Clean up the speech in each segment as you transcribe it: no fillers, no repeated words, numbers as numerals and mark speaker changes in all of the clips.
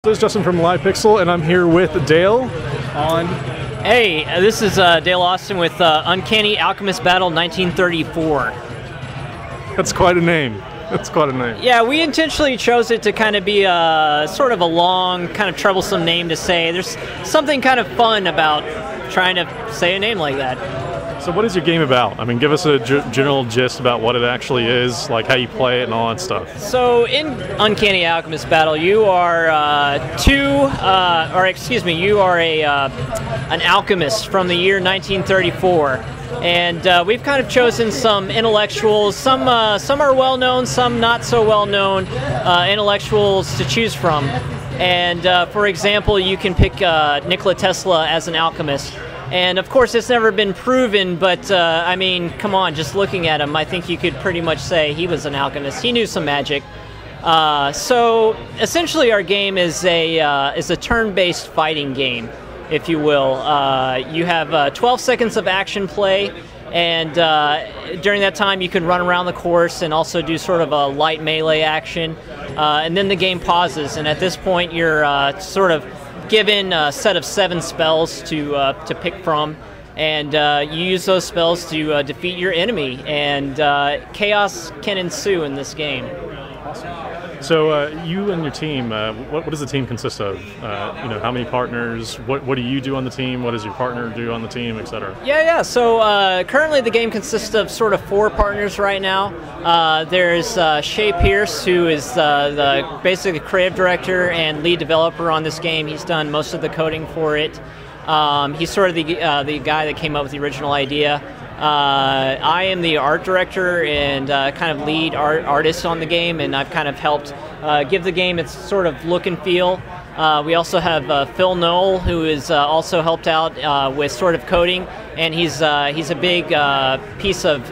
Speaker 1: This is Justin from Live Pixel, and I'm here with Dale on...
Speaker 2: Hey, this is Dale Austin with Uncanny Alchemist Battle 1934.
Speaker 1: That's quite a name. That's quite a name.
Speaker 2: Yeah, we intentionally chose it to kind of be a sort of a long, kind of troublesome name to say. There's something kind of fun about trying to say a name like that.
Speaker 1: So what is your game about? I mean, give us a general gist about what it actually is, like how you play it and all that stuff.
Speaker 2: So in Uncanny Alchemist Battle, you are you are an alchemist from the year 1934. And we've kind of chosen some intellectuals, some are well-known, some not so well-known intellectuals to choose from. And for example, you can pick Nikola Tesla as an alchemist. And of course, it's never been proven, but I mean, come on, just looking at him, I think you could pretty much say he was an alchemist. He knew some magic. So essentially, our game is a turn-based fighting game, if you will. You have 12 seconds of action play, and during that time, you can run around the course and also do sort of a light melee action. And then the game pauses, and at this point, you're sort of given a set of 7 spells to pick from, and you use those spells to defeat your enemy, and chaos can ensue in this game.
Speaker 1: Awesome. So you and your team, what does the team consist of? How many partners? What do you do on the team? What does your partner do on the team, etc.?
Speaker 2: Yeah. So currently the game consists of sort of 4 partners right now. There's Shay Pierce, who is basically the creative director and lead developer on this game. He's done most of the coding for it. He's sort of the guy that came up with the original idea. I am the art director and kind of lead artist on the game, and I've kind of helped give the game its sort of look and feel. We also have Phil Knoll, who has also helped out with sort of coding, and he's a big piece of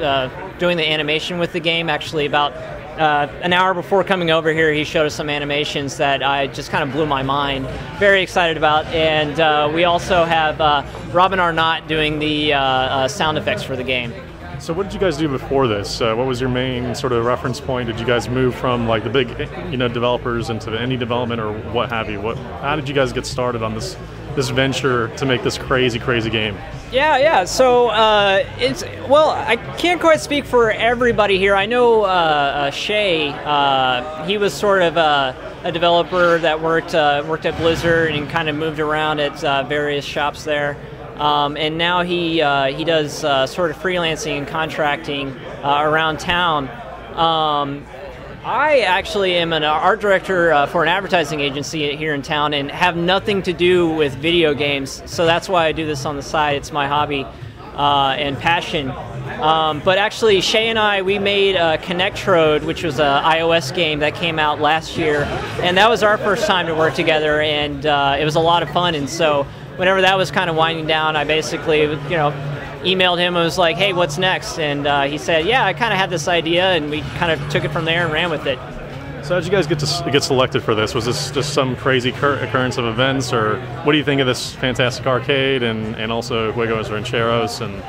Speaker 2: doing the animation with the game. Actually, about an hour before coming over here, he showed us some animations that I just kind of blew my mind. Very excited about. And we also have Robin Arnott doing the sound effects for the game.
Speaker 1: So what did you guys do before this? What was your main sort of reference point? Did you guys move from like the big developers into the indie development, or what have you? How did you guys get started on this venture to make this crazy game?
Speaker 2: Yeah. So I can't quite speak for everybody here. I know Shay. He was sort of a developer that worked at Blizzard and kind of moved around at various shops there. And now he does sort of freelancing and contracting around town. I actually am an art director for an advertising agency here in town and have nothing to do with video games, so that's why I do this on the side. It's my hobby and passion. But actually, Shay and I, we made Connectrode, which was an iOS game that came out last year, and that was our first time to work together, and it was a lot of fun. And so whenever that was kind of winding down, I basically, emailed him and was like, hey, what's next? And he said, yeah, I kind of had this idea, and we kind of took it from there and ran with it.
Speaker 1: So how did you guys get selected for this? Was this just some crazy occurrence of events, or what do you think of this fantastic arcade and also Juegos Rancheros, and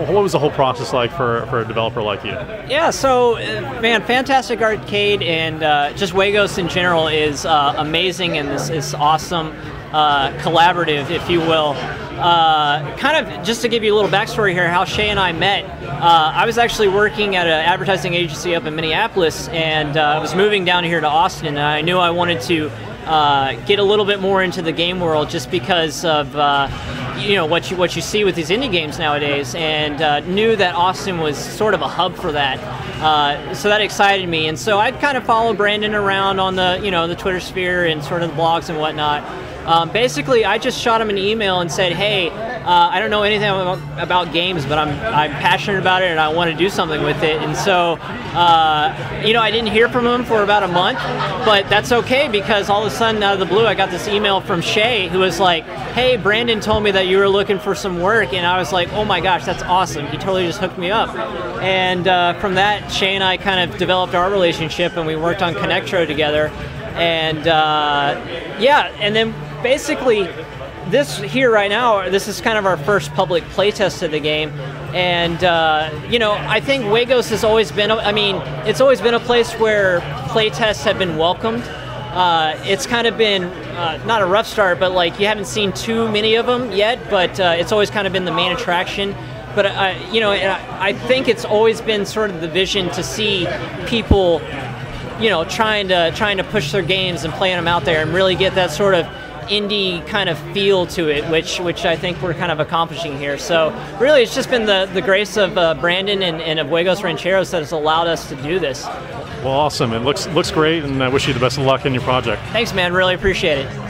Speaker 1: what was the whole process like for a developer like you?
Speaker 2: Yeah, so man, fantastic arcade and just Juegos in general is amazing, and this is awesome. Collaborative, if you will. Kind of just to give you a little backstory here, how Shay and I met. I was actually working at an advertising agency up in Minneapolis, and I was moving down here to Austin, and I knew I wanted to get a little bit more into the game world just because of what you see with these indie games nowadays, and knew that Austin was sort of a hub for that. So that excited me, and so I'd kind of follow Brandon around on the Twitter sphere and sort of the blogs and whatnot. Basically, I just shot him an email and said, hey, I don't know anything about games, but I'm passionate about it and I want to do something with it. And so, I didn't hear from him for about a month, but that's okay, because all of a sudden, out of the blue, I got this email from Shay, who was like, hey, Brandon told me that you were looking for some work, and I was like, oh my gosh, that's awesome. He totally just hooked me up. And from that, Shay and I kind of developed our relationship, and we worked on Connectro together. And and then basically this here right now, this is kind of our first public playtest of the game, and I think Juegos has always been, it's always been a place where playtests have been welcomed. it's kind of been not a rough start, but like you haven't seen too many of them yet, but it's always kind of been the main attraction. But I think it's always been sort of the vision to see people, trying to push their games and playing them out there and really get that sort of indie kind of feel to it, which I think we're kind of accomplishing here. So really, it's just been the grace of Brandon and of Juegos Rancheros that has allowed us to do this.
Speaker 1: Well, awesome. It looks great, and I wish you the best of luck in your project.
Speaker 2: Thanks, man. Really appreciate it.